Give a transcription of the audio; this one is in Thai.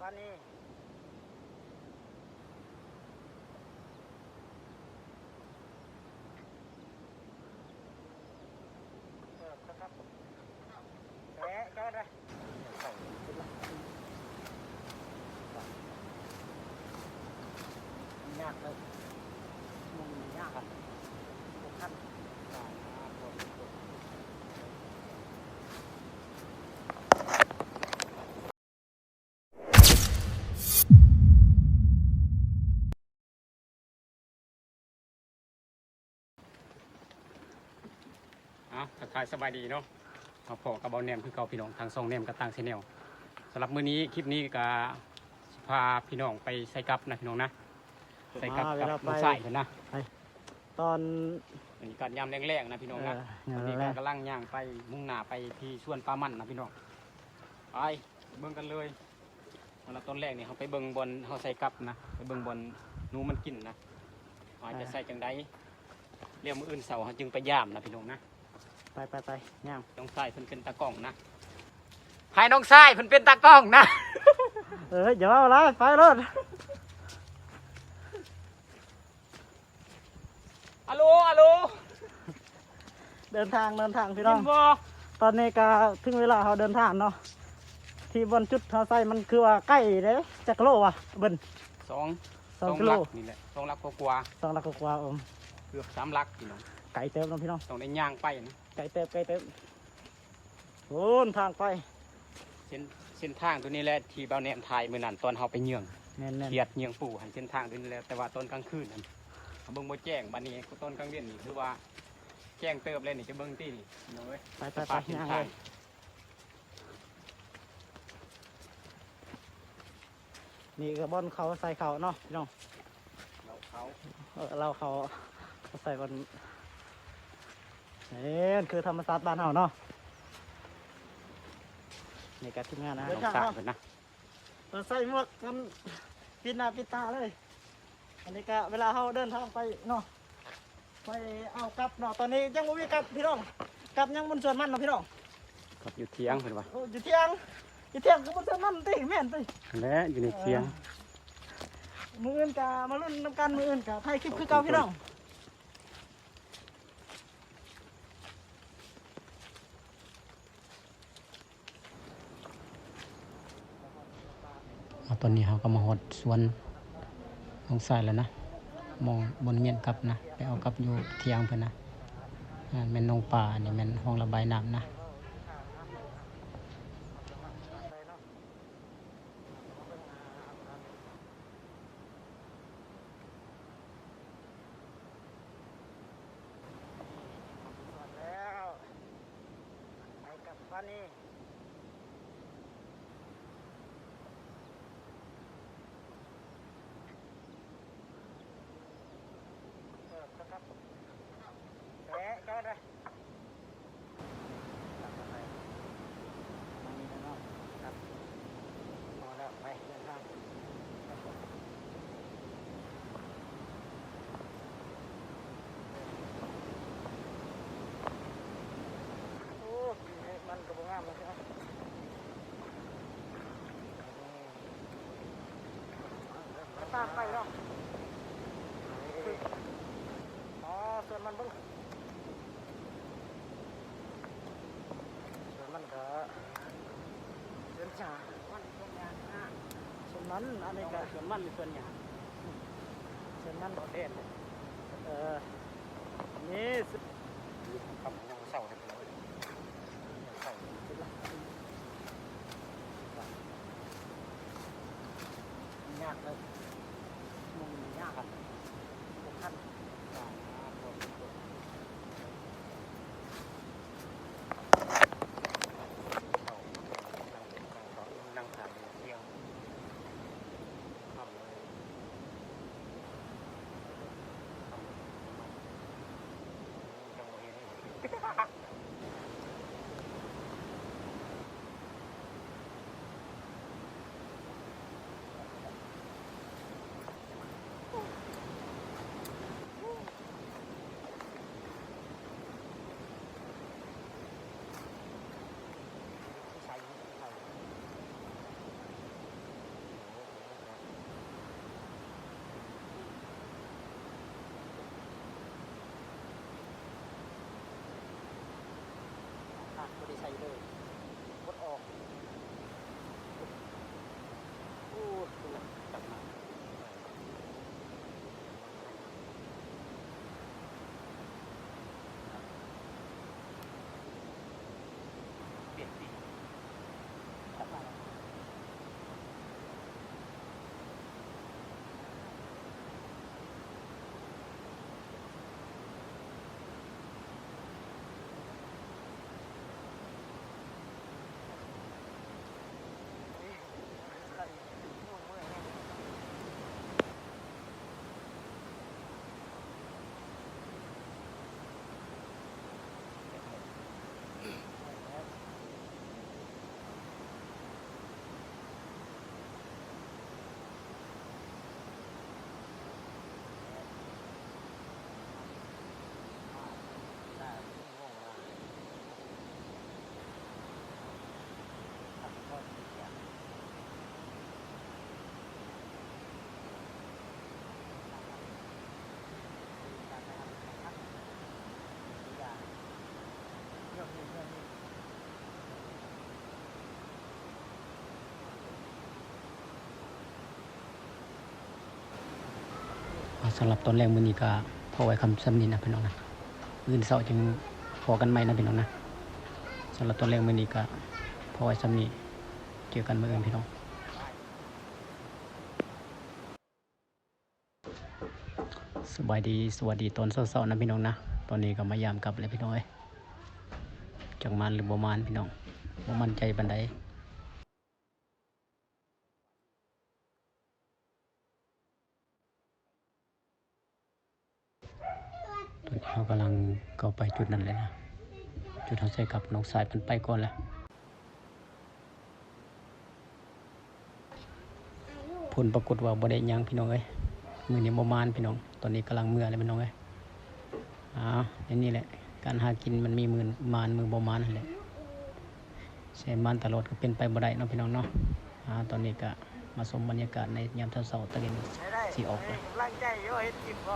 วันนี้ครับแกะก็ได้ยากเลยมันยากอ่ะทุกขั้นทักทายสบายดีเนาะมาพอกับบอลเนมคือเก่าพี่น้องทางซองเนมกับต่างเชนแนลสำหรับมื้อนี้คลิปนี้ก็พาพี่น้องไปใส่กับนะพี่น้องนะใส่กับน้องใส่กันนะตอนนี้การยามแรงๆนะพี่น้องนะตอนนี้ก็กำลังย่างไปมุ่งหน้าไปที่สวนปลามันนะพี่น้องไปเบิ่งกันเลยวันต้นแรกนี่เขาไปเบิ่งบอลเขาใส่กับนะไปเบิ่งบอลนูมันกินนะอาจจะใส่จังไดเรียกมืออื่นเสาร์จึงไปย่ามนะพี่น้องนะไปย่างน้องชายเพิ่นเป็นตากล้องนะให้น้องชายเพิ่นเป็นตากล้องนะอย่าว่าอะไรไปรถฮัลโหลเดินทางพี่น้องตอนนี้ก็ถึงเวลาเขาเดินทางเนาะที่บนจุดเขาใส่มันคือว่าใกล้เลยจักโลว่ะเบิ้ล2 กิโลนี่แหละ2 ลักกว่า2 ลักกว่าเกือบ3 ลักพี่น้องไก่เติมน้องพี่น้องต้องได้ย่างไปนะไก่เติมโอ้ทางไปเส้นทางตัวนี้แหละที่เบาแนมถ่ายมื้อนั้นตอนเฮาไปเยืองเขียดเยืองปู่หันเส้นทางตัวนี้แหละแต่ว่าตอนกลางคืนนั่นเบิ่งบ่แจ้งบัดนี้ตอนกลางเดือนนี่คือว่าแจ้งเติบเลยนี่จะเบิ่งที่นี่น้องเอ้ยไปย่างเลยนี่ก็บอนเขาใส่เขาเนาะพี่น้องเราเขาใส่บนนี่คือธรรมศาสตร์บ้านเฮาเนาะนี่การทำงานนะน้องสาวเพิ่นนะใส่หมวกกันปิดหน้าปิดตาเลยอันนี้ก็เวลาเฮาเดินทางไปเนาะไปเอากลับเนาะตอนนี้ยังบ่มีกลับพี่น้องกลับยังบนสวนมันเนาะพี่น้องกลับอยู่เถียงเพิ่นว่าอยู่เถียงคือบนสวนมันติแม่นติและอยู่ในเถียงมืออื่นกะมาลุ้นน้ำกันมืออื่นกะถ่ายคลิปคือเก่าพี่น้องตอนนี้เขาก็มาหดสวนลงสายแล้วนะมองบนเมียนกลับนะไปเอากลับอยู่เทียงเพื่อนนะแม่นนองป่านี่แม่นห้องระบายน้ำนะตามไปเนาะส่วนมันบึ้งส่วนมันก็เดินช้าส่วนมันอันนี้ก็ส่วนมันส่วนหยาส่วนมันเด่นนี่กับยังเศร้าเลยยากเลยมันยากอ่ะทุกขั้นนั่งทานเที่ยง สำหรับตอนแรกมื้อนี้ก็พอไว้คำซ้ำนี้นะพี่น้องนะอื่นเช้าจึงพอกันใหม่นะพี่น้องนะสำหรับตอนแรกมื้อนี้ก็พอไว้ซ้ำนี้เจอกันมื้ออื่นพี่น้องสบายดีสวัสดีตอนเช้าๆนะพี่น้องนะตอนนี้ก็มายามกลับเลยพี่น้องเอ้ยจักมานหรือบ่มานพี่น้องบ่มั่นใจปานใดตอนนี้เรากำลังเข้าไปจุดนั้นเลยนะจุดเขาใส่กับน้องสายมันไปก่อนแล้วผลปรากฏว่าบ่ได้หยังพี่น้องเอ้ยมื้อนี้บ่มานพี่น้องตอนนี้กำลังเมื่อเลยพี่น้องเอ้ยอย่างนี้แหละการหากินมันมีมือมานมือบ่มานนั่นแหละใช้มานตลอดก็เป็นไปบ่ได้เนาะพี่น้องเนาะตอนนี้ก็มาชมบรรยากาศในยามเช้าๆตะเย็นสิออกเลย กำลังใจอยู่เฮ็ดกินบ่